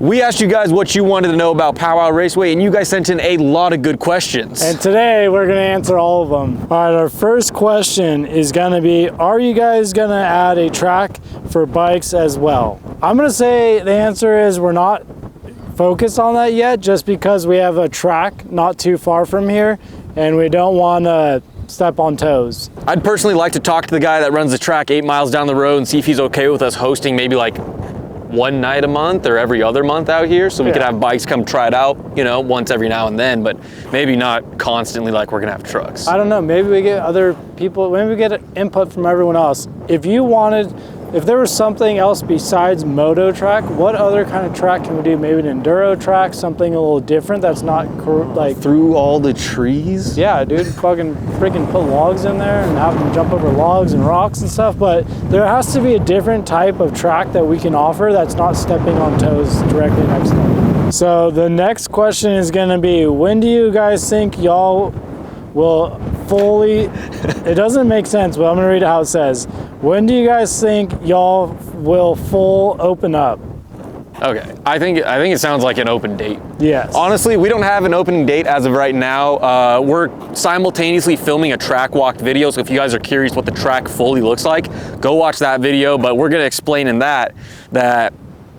We asked you guys what you wanted to know about Powwow Raceway, and you guys sent in a lot of good questions. And today we're going to answer all of them. All right, our first question is going to be, are you guys going to add a track for bikes as well? I'm going to say the answer is we're not focused on that yet, just because we have a track not too far from here and we don't want to step on toes. I'd personally like to talk to the guy that runs the track 8 miles down the road and see if he's okay with us hosting maybe like one night a month or every other month out here, so we could have bikes come try it out, you know, once every now and then, but maybe not constantly like we're gonna have trucks. I don't know, maybe we get other people, maybe we get input from everyone else. If there was something else besides moto track, what other kind of track can we do? Maybe an enduro track, something a little different that's not like through all the trees? Yeah, dude, fucking freaking put logs in there and have them jump over logs and rocks and stuff, but there has to be a different type of track that we can offer that's not stepping on toes directly next to them. So the next question is gonna be, when do you guys think y'all will fully, it doesn't make sense, but I'm gonna read it how it says. When do you guys think y'all will full open up? Okay, I think it sounds like an open date. Yes. Honestly, we don't have an opening date as of right now. We're simultaneously filming a track walk video, so if you guys are curious what the track fully looks like, go watch that video, but we're gonna explain in that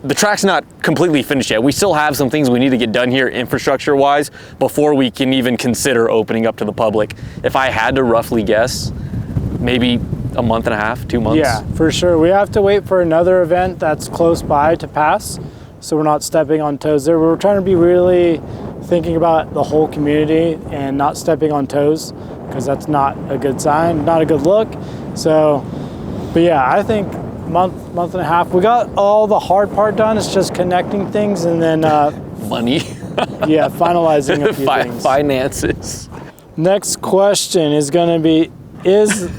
the track's not completely finished yet. We still have some things we need to get done here infrastructure-wise before we can even consider opening up to the public. If I had to roughly guess, maybe a month and a half, 2 months. Yeah, for sure. We have to wait for another event that's close by to pass, so we're not stepping on toes there. We're trying to be really thinking about the whole community and not stepping on toes, because that's not a good sign, not a good look. So, but yeah, I think month and a half. We got all the hard part done. It's just connecting things and then money. Yeah, finalizing a few things. Finances. Next question is going to be, is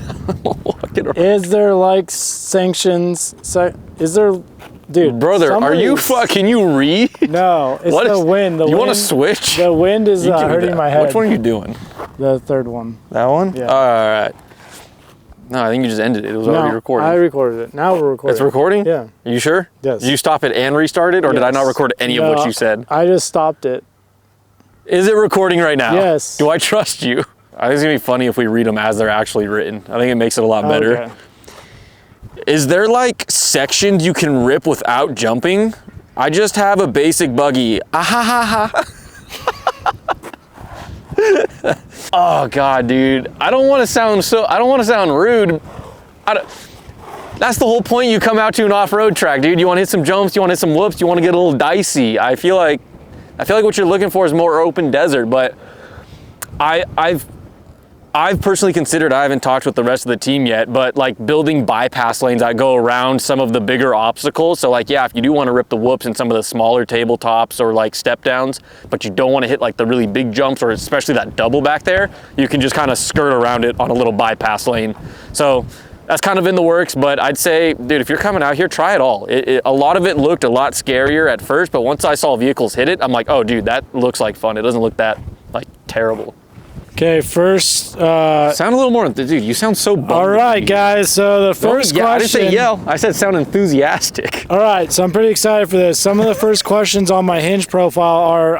there like sanctions? Is there, dude? Brother, are you can you read? No, it's the wind. You want to switch? The wind is hurting my head. Which one are you doing? The third one. That one? Yeah. All right. No, I think you just ended it. It was already recording. I recorded it. Now we're recording. It's recording? Yeah. Are you sure? Yes. Did you stop it and restart it, or did I not record any of what you said? I just stopped it. Is it recording right now? Yes. Do I trust you? I think it's gonna be funny if we read them as they're actually written. I think it makes it a lot better. Okay. Is there like sections you can rip without jumping? I just have a basic buggy. Ah ha ha ha. Oh God, dude. I don't want to sound rude. That's the whole point. You come out to an off-road track, dude. You want to hit some jumps, you want to hit some whoops, you want to get a little dicey. I feel like what you're looking for is more open desert, but I've personally considered, I haven't talked with the rest of the team yet, but like building bypass lanes that go around some of the bigger obstacles. So like, yeah, if you do want to rip the whoops in some of the smaller tabletops or like step downs, but you don't want to hit like the really big jumps or especially that double back there, you can just kind of skirt around it on a little bypass lane. So that's kind of in the works, but I'd say, dude, if you're coming out here, try it all. A lot of it looked a lot scarier at first, but once I saw vehicles hit it, I'm like, oh dude, that looks like fun. It doesn't look that like terrible. Okay, first... sound a little more... Dude, you sound so bummed. All right, guys, so the first question... I didn't say yell. I said sound enthusiastic. All right, so I'm pretty excited for this. Some of the first questions on my Hinge profile are,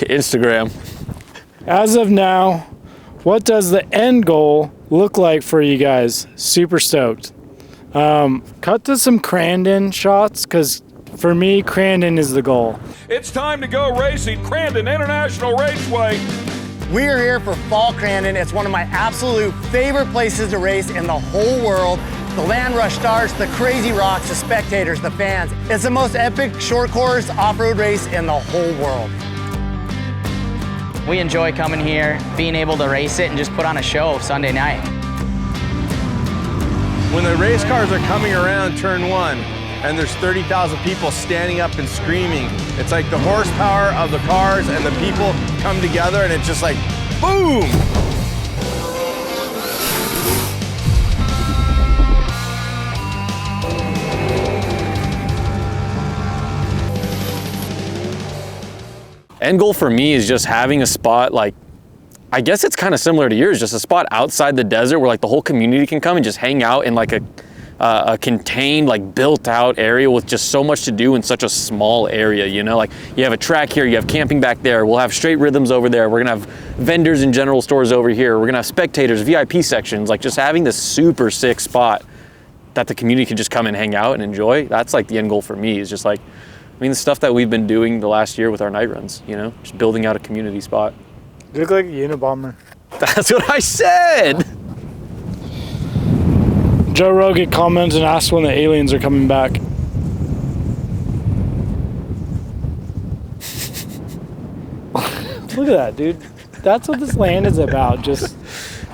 Instagram. As of now, what does the end goal look like for you guys? Super stoked. Cut to some Crandon shots, because for me, Crandon is the goal. It's time to go racing, Crandon International Raceway. We are here for Fall Crandon. It's one of my absolute favorite places to race in the whole world. The land rush starts, the crazy rocks, the spectators, the fans. It's the most epic short course off-road race in the whole world. We enjoy coming here, being able to race it and just put on a show Sunday night. When the race cars are coming around turn one, and there's 30,000 people standing up and screaming. It's like the horsepower of the cars and the people come together and it's just like, boom! End goal for me is just having a spot like, I guess it's kind of similar to yours, just a spot outside the desert where like the whole community can come and just hang out in like a a contained, like built out area with just so much to do in such a small area, you know? Like you have a track here, you have camping back there, we'll have straight rhythms over there, we're gonna have vendors and general stores over here, we're gonna have spectators, VIP sections, like just having this super sick spot that the community can just come and hang out and enjoy. That's like the end goal for me, is just like, I mean, the stuff that we've been doing the last year with our night runs, you know, just building out a community spot. You look like a Unabomber. That's what I said. Joe Rogan comments and asks when the aliens are coming back. Look at that, dude. That's what this land is about. Just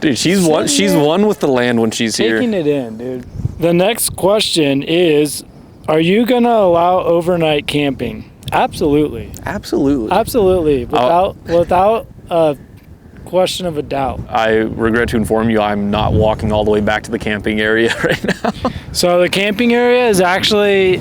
dude, she's one with the land when she's here. taking it in, dude. The next question is, are you gonna allow overnight camping? Absolutely. Absolutely. Absolutely. Without a question of a doubt. I regret to inform you, I'm not walking all the way back to the camping area right now. So the camping area is actually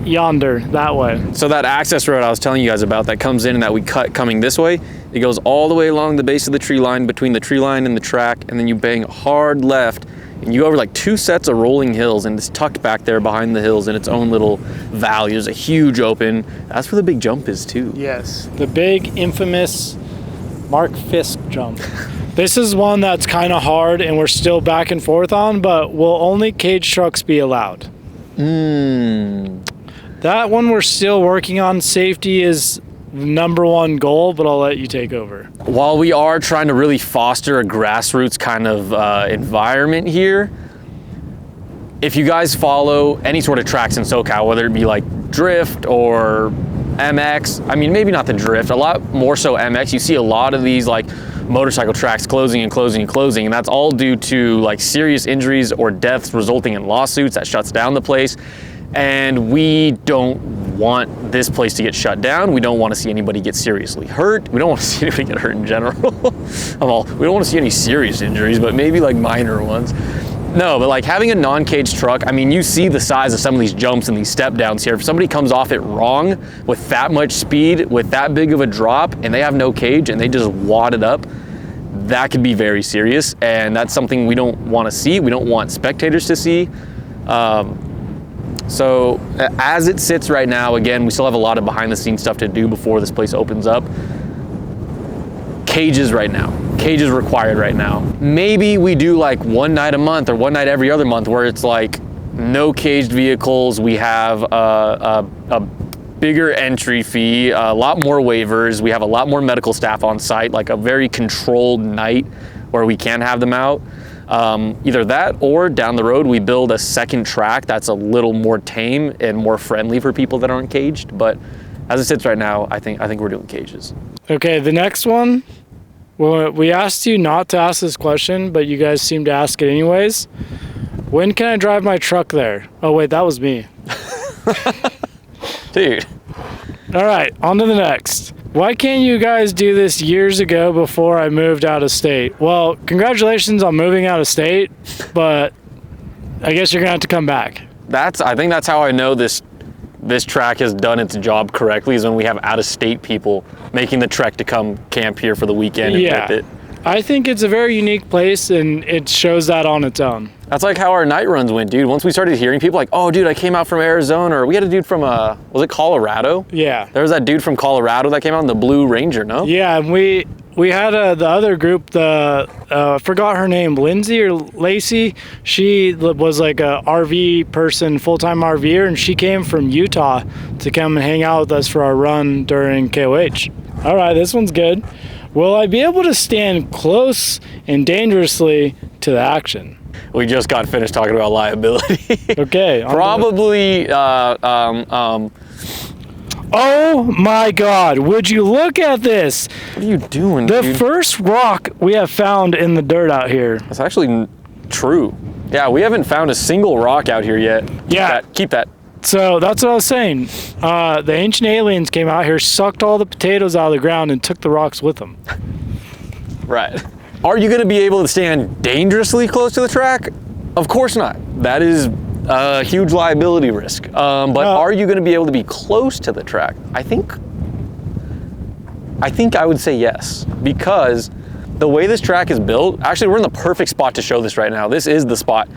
yonder, that way. So that access road I was telling you guys about that comes in and that we cut coming this way, it goes all the way along the base of the tree line, between the tree line and the track, and then you bang hard left and you go over like 2 sets of rolling hills, and it's tucked back there behind the hills in its own little valley. There's a huge open. That's where the big jump is too. Yes, the big infamous Mark Fisk jump. This is one that's kind of hard and we're still back and forth on, but will only cage trucks be allowed? That one we're still working on. Safety is the #1 goal, but I'll let you take over. While we are trying to really foster a grassroots kind of environment here, if you guys follow any sort of tracks in SoCal, whether it be like drift or MX, I mean, maybe not the drift, a lot more so MX, you see a lot of these like motorcycle tracks closing and closing and closing, and that's all due to like serious injuries or deaths resulting in lawsuits that shuts down the place. And we don't want this place to get shut down. We don't want to see anybody get seriously hurt. We don't want to see anybody get hurt in general. Well, we don't want to see any serious injuries, but maybe like minor ones. No, but like having a non-cage truck, I mean, you see the size of some of these jumps and these step downs here. If somebody comes off it wrong with that much speed, with that big of a drop, and they have no cage and they just wad it up, that could be very serious. And that's something we don't want to see. We don't want spectators to see. So as it sits right now, again, we still have a lot of behind the scenes stuff to do before this place opens up. Cages right now. Cages required right now. Maybe we do like one night a month or one night every other month where it's like no caged vehicles. We have a bigger entry fee, a lot more waivers. We have a lot more medical staff on site, like a very controlled night where we can have them out. Either that or down the road we build a second track that's a little more tame and more friendly for people that aren't caged. But as it sits right now, I think we're doing cages. Okay, the next one. Well, we asked you not to ask this question, but you guys seem to ask it anyways. When can I drive my truck there? Oh wait, that was me. Dude. All right, on to the next. Why can't you guys do this years ago before I moved out of state? Well, congratulations on moving out of state, but I guess you're gonna have to come back. I think that's how I know this track has done its job correctly, is when we have out-of-state people making the trek to come camp here for the weekend and rip it. I think it's a very unique place, and it shows that on its own. That's like how our night runs went, dude. Once we started hearing people like, oh, dude, I came out from Arizona, or we had a dude from, was it Colorado? Yeah. There was that dude from Colorado that came out in the Blue Ranger, no? Yeah, and we had the other group, I forgot her name, Lindsay or Lacey. She was like a RV person, full-time RVer, and she came from Utah to come and hang out with us for our run during KOH. All right, this one's good. Will I be able to stand close and dangerously to the action? We just got finished talking about liability. Okay. Probably, oh my God, would you look at this? What are you doing, The dude? first rock we have found in the dirt out here. That's actually true. Yeah, we haven't found a single rock out here yet. Keep that. So that's what I was saying. The ancient aliens came out here, sucked all the potatoes out of the ground, and took the rocks with them. Right. Are you going to be able to stand dangerously close to the track? Of course not. That is a huge liability risk. But are you going to be able to be close to the track? I think I would say yes, because the way this track is built, actually we're in the perfect spot to show this right now. This is the spot.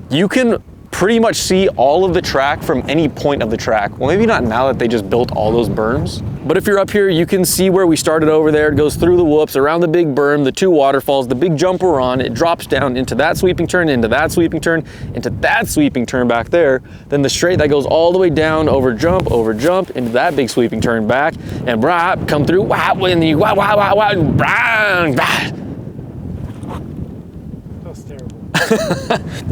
you can pretty much see all of the track from any point of the track. Well, maybe not now that they just built all those berms, but if you're up here, you can see where we started over there. It goes through the whoops, around the big berm, the 2 waterfalls, the big jump we're on, it drops down into that sweeping turn, into that sweeping turn, into that sweeping turn back there, then the straight that goes all the way down, over jump, into that big sweeping turn back, and come through, when you, That's terrible.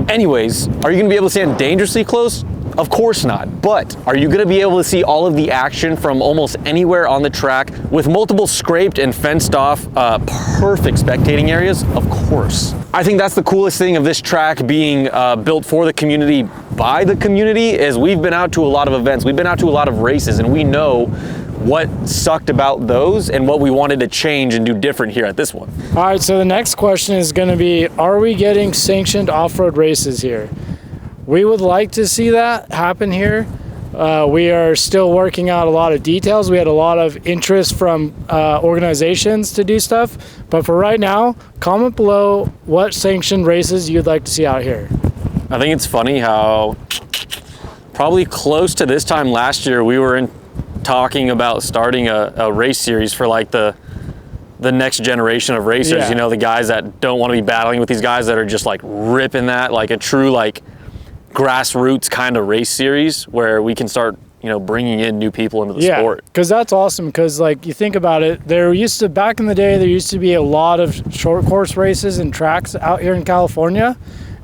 Anyways, are you gonna be able to stand dangerously close? Of course not, but are you gonna be able to see all of the action from almost anywhere on the track with multiple scraped and fenced off perfect spectating areas? Of course. I think that's the coolest thing of this track being built for the community by the community is we've been out to a lot of events, we've been out to a lot of races, and we know what sucked about those and what we wanted to change and do different here at this one. All right, so the next question is going to be, are we getting sanctioned off-road races here? We would like to see that happen here. We are still working out a lot of details. We had a lot of interest from organizations to do stuff, but for right now, comment below what sanctioned races you'd like to see out here. I think it's funny how probably close to this time last year, we were talking about starting a race series for like the next generation of racers. Yeah. You know, the guys that don't want to be battling with these guys that are just like ripping that, like a true like grassroots kind of race series where we can start, you know, bringing in new people into the sport. Because that's awesome. Because like you think about it, back in the day, there used to be a lot of short course races and tracks out here in California,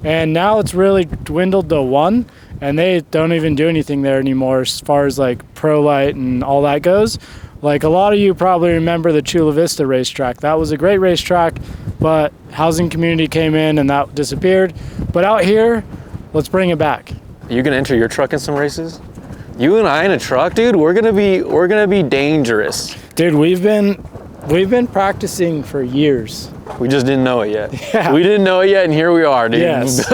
and now it's really dwindled to one. And they don't even do anything there anymore as far as like Pro Light and all that goes. Like a lot of you probably remember the Chula Vista racetrack. That was a great racetrack, but housing community came in and that disappeared. But out here, let's bring it back. Are you gonna enter your truck in some races? You and I in a truck, dude, we're gonna be dangerous. Dude, we've been practicing for years. We just didn't know it yet. Yeah. We didn't know it yet, and here we are, dude. Yes.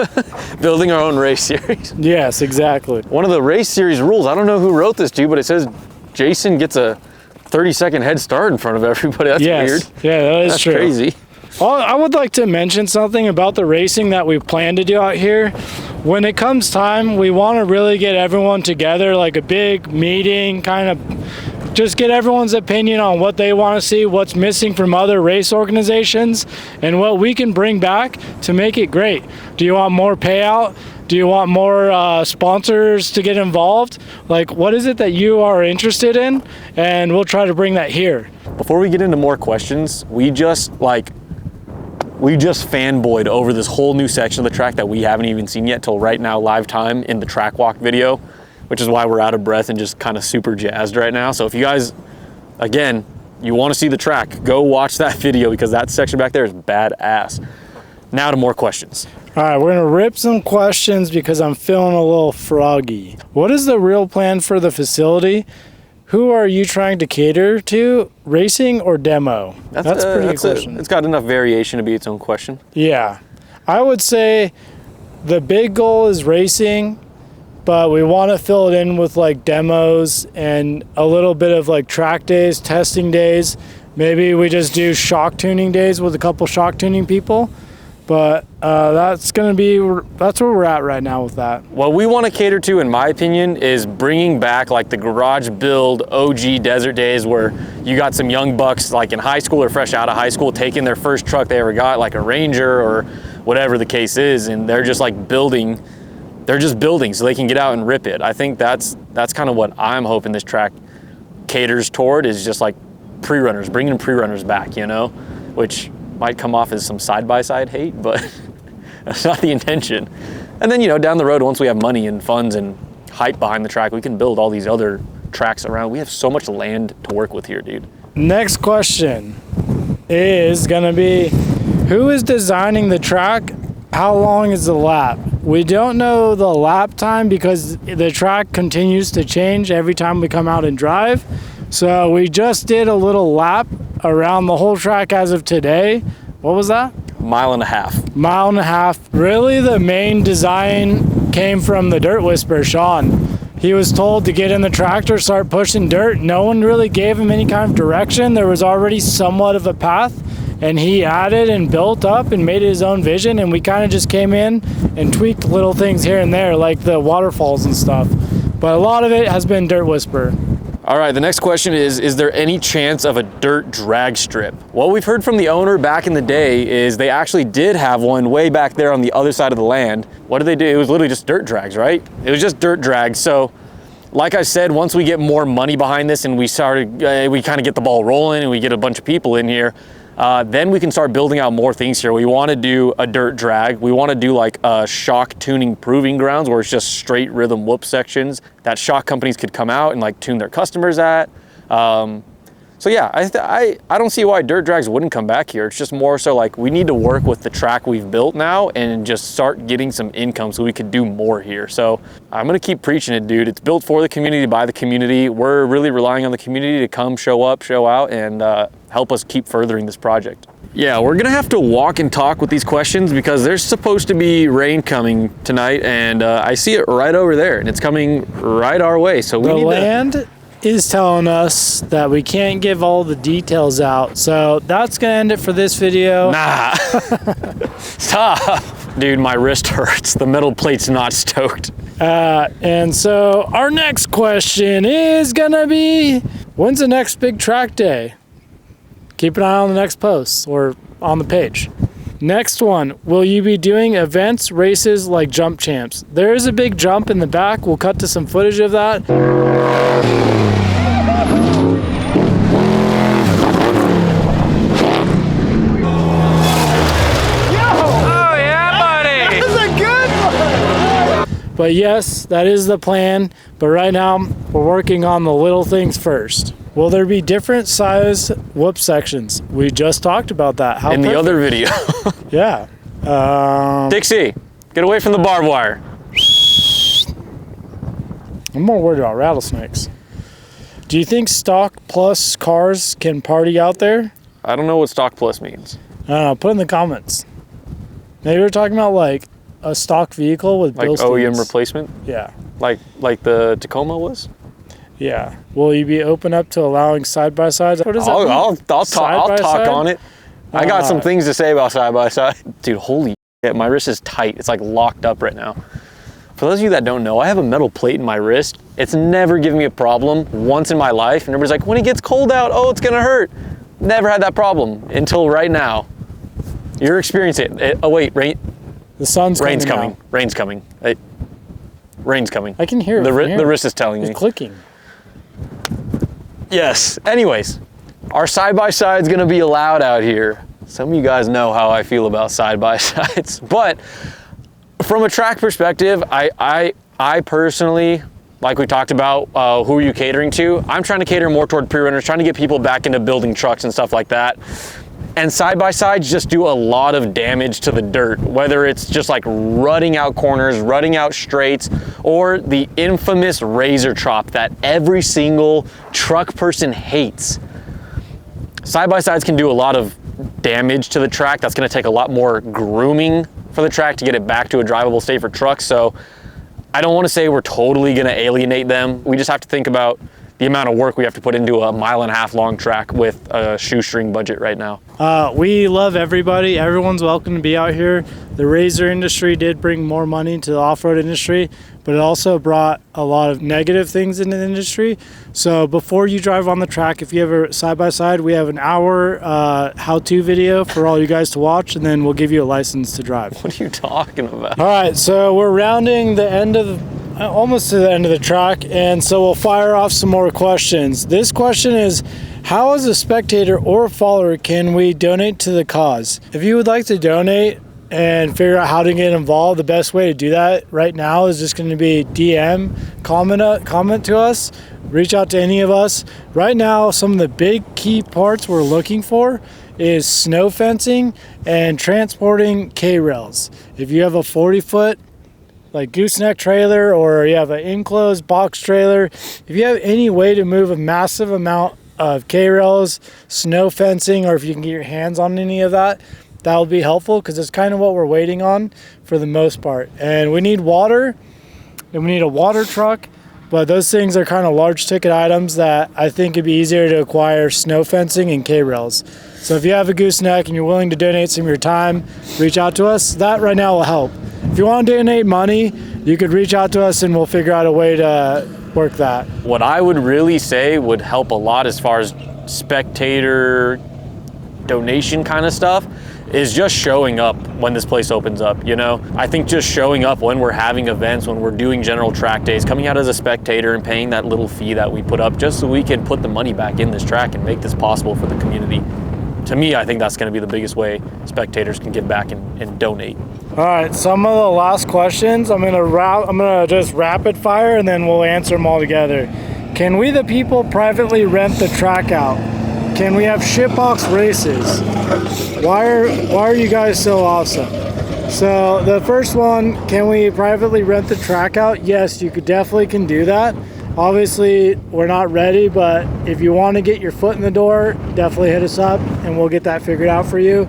Building our own race series. Yes, exactly. One of the race series rules, I don't know who wrote this to you, but it says Jason gets a 30-second head start in front of everybody. That's weird. Yeah, that is That's true. crazy. I would like to mention something about the racing that we plan to do out here. When it comes time, we want to really get everyone together, like a big meeting, kind of just get everyone's opinion on what they want to see, what's missing from other race organizations, and what we can bring back to make it great. Do you want more payout? Do you want more sponsors to get involved? Like, what is it that you are interested in? And we'll try to bring that here. Before we get into more questions, we just fanboyed over this whole new section of the track that we haven't even seen yet till right now, live time in the track walk video, which is why we're out of breath and just kind of super jazzed right now. So if you guys, again, you want to see the track, go watch that video because that section back there is badass. Now to more questions. All right, we're gonna rip some questions because I'm feeling a little froggy. What is the real plan for the facility? Who are you trying to cater to, racing or demo? That's a pretty good question. It's got enough variation to be its own question. Yeah, I would say the big goal is racing, but we want to fill it in with like demos and a little bit of like track days, testing days. Maybe we just do shock tuning days with a couple shock tuning people. But that's where we're at right now with that. What we want to cater to, in my opinion, is bringing back like the garage build OG desert days where you got some young bucks like in high school or fresh out of high school taking their first truck they ever got, like a Ranger or whatever the case is, and they're just like building. They're just building so they can get out and rip it. I think that's kind of what I'm hoping this track caters toward, is just like pre-runners, bringing pre-runners back, you know, which might come off as some side-by-side hate, but that's not the intention. And then, you know, down the road, once we have money and funds and hype behind the track, we can build all these other tracks around. We have so much land to work with here, dude. Next question is gonna be, who is designing the track? How long is the lap? We don't know the lap time because the track continues to change every time we come out and drive. So we just did a little lap around the whole track as of today. What was that? Mile and a half. Mile and a half. Really, the main design came from the dirt whisperer, Sean. He was told to get in the tractor, start pushing dirt. No one really gave him any kind of direction. There was already somewhat of a path, and he added and built up and made his own vision, and we kind of just came in and tweaked little things here and there, like the waterfalls and stuff. But a lot of it has been Dirt Whisperer. All right, the next question is there any chance of a dirt drag strip? What we've heard from the owner back in the day is they actually did have one way back there on the other side of the land. What did they do? It was literally just dirt drags, right? It was just dirt drags. So like I said, once we get more money behind this and we kind of get the ball rolling and we get a bunch of people in here, then we can start building out more things here. We want to do a dirt drag. We want to do like a shock tuning proving grounds where it's just straight rhythm whoop sections that shock companies could come out and like tune their customers at. So yeah, I don't see why dirt drags wouldn't come back here. It's just more so like we need to work with the track we've built now and just start getting some income so we could do more here. So I'm gonna keep preaching it, dude. It's built for the community, by the community. We're really relying on the community to come show up, show out, and help us keep furthering this project. Yeah, we're gonna have to walk and talk with these questions because there's supposed to be rain coming tonight, and I see it right over there, and it's coming right our way. So we need land is telling us that we can't give all the details out, so that's gonna end it for this video. Nah. Stop. Dude, my wrist hurts. The metal plate's not stoked. And so our next question is gonna be, when's the next big track day? Keep an eye on the next post or on the page. Next one, will you be doing events, races like Jump Champs? There is a big jump in the back. We'll cut to some footage of that. But yes, that is the plan. But right now, we're working on the little things first. Will there be different size whoop sections? We just talked about that. How in the other video. Yeah. Dixie, get away from the barbed wire. I'm more worried about rattlesnakes. Do you think Stock Plus cars can party out there? I don't know what Stock Plus means. I don't know. Put in the comments. Maybe we're talking about like a stock vehicle with like Bill OEM Stevens. replacement? Yeah. Like the Tacoma was? Yeah. Will you be open up to allowing side-by-sides? What does that mean? I'll talk on it. I got some things to say about side-by-side. Dude, holy shit, my wrist is tight. It's like locked up right now. For those of you that don't know, I have a metal plate in my wrist. It's never given me a problem once in my life. And everybody's like, when it gets cold out, oh, it's gonna hurt. Never had that problem until right now. You're experiencing it. Oh wait, rain. The sun's Rain's coming. coming. Rain's coming. Rain's coming. I can hear it. The wrist is telling me. It's clicking. Yes. Anyways, our side-by-side's gonna be allowed out here. Some of you guys know how I feel about side-by-sides, but from a track perspective, I personally, like we talked about, who are you catering to? I'm trying to cater more toward pre-runners, trying to get people back into building trucks and stuff like that. And side-by-sides just do a lot of damage to the dirt, whether it's just like rutting out corners, rutting out straights, or the infamous razor chop that every single truck person hates. Side-by-sides can do a lot of damage to the track. That's gonna take a lot more grooming for the track to get it back to a drivable state for trucks. So I don't wanna say we're totally gonna alienate them. We just have to think about the amount of work we have to put into a 1.5 mile long track with a shoestring budget right now. We love everybody. Everyone's welcome to be out here. The razor industry did bring more money to the off-road industry, but it also brought a lot of negative things into the industry. So before you drive on the track, if you have a side-by-side, we have an hour how-to video for all you guys to watch, and then we'll give you a license to drive. What are you talking about? All right, so we're rounding the end of almost to the end of the track, and so we'll fire off some more questions. This question is, how as a spectator or a follower can we donate to the cause? If you would like to donate and figure out how to get involved, the best way to do that right now is just going to be DM, comment to us, reach out to any of us. Right now, some of the big key parts we're looking for is snow fencing and transporting K-rails. If you have a 40-foot like gooseneck trailer, or you have an enclosed box trailer, if you have any way to move a massive amount of K-rails, snow fencing, or if you can get your hands on any of that, that will be helpful, because it's kind of what we're waiting on for the most part. And we need water, and we need a water truck, but those things are kind of large ticket items that I think it'd be easier to acquire snow fencing and K-rails. So if you have a gooseneck and you're willing to donate some of your time, reach out to us. That right now will help. If you want to donate money, you could reach out to us and we'll figure out a way to work that. What I would really say would help a lot as far as spectator donation kind of stuff is just showing up when this place opens up, you know? I think just showing up when we're having events, when we're doing general track days, coming out as a spectator and paying that little fee that we put up just so we can put the money back in this track and make this possible for the community. To me, I think that's gonna be the biggest way spectators can give back and donate. All right, some of the last questions, I'm gonna just rapid fire and then we'll answer them all together. Can we, the people, privately rent the track out? Can we have shitbox races? Why are you guys so awesome? So the first one, can we privately rent the track out? Yes, you definitely can do that. Obviously, we're not ready, but if you want to get your foot in the door, definitely hit us up and we'll get that figured out for you.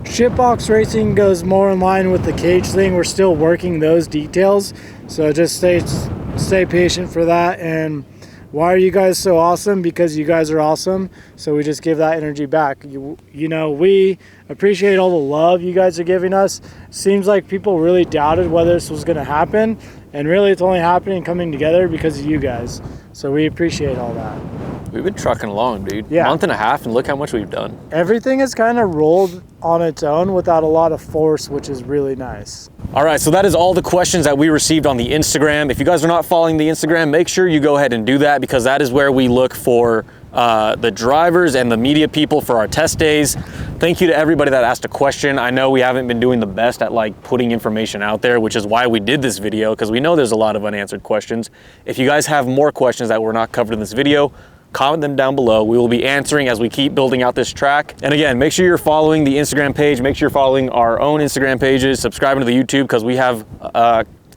Shitbox racing goes more in line with the cage thing. We're still working those details, so just stay patient for that. And why are you guys so awesome? Because you guys are awesome, so we just give that energy back. You know, we appreciate all the love you guys are giving us. Seems like people really doubted whether this was going to happen, and really it's only happening coming together because of you guys. So we appreciate all that. We've been trucking along, dude. Yeah. Month and a half, and look how much we've done. Everything has kind of rolled on its own without a lot of force, which is really nice. All right, so that is all the questions that we received on the Instagram. If you guys are not following the Instagram, make sure you go ahead and do that, because that is where we look for the drivers and the media people for our test days. Thank you to everybody that asked a question. I know we haven't been doing the best at like putting information out there, which is why we did this video, because we know there's a lot of unanswered questions. If you guys have more questions that were not covered in this video, comment them down below. We will be answering as we keep building out this track. And again, make sure you're following the Instagram page. Make sure you're following our own Instagram pages, subscribing to the YouTube, because we have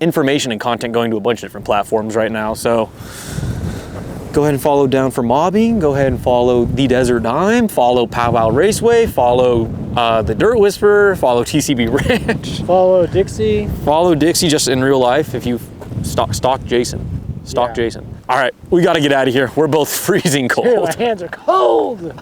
information and content going to a bunch of different platforms right now. So go ahead and follow Down for Mobbing. Go ahead and follow The Desert Dime. Follow Powwow Raceway. Follow The Dirt Whisperer. Follow TCB Ranch. Follow Dixie. Follow Dixie just in real life if you stalk Jason. Jason. All right, we got to get out of here. We're both freezing cold. Dude, my hands are cold.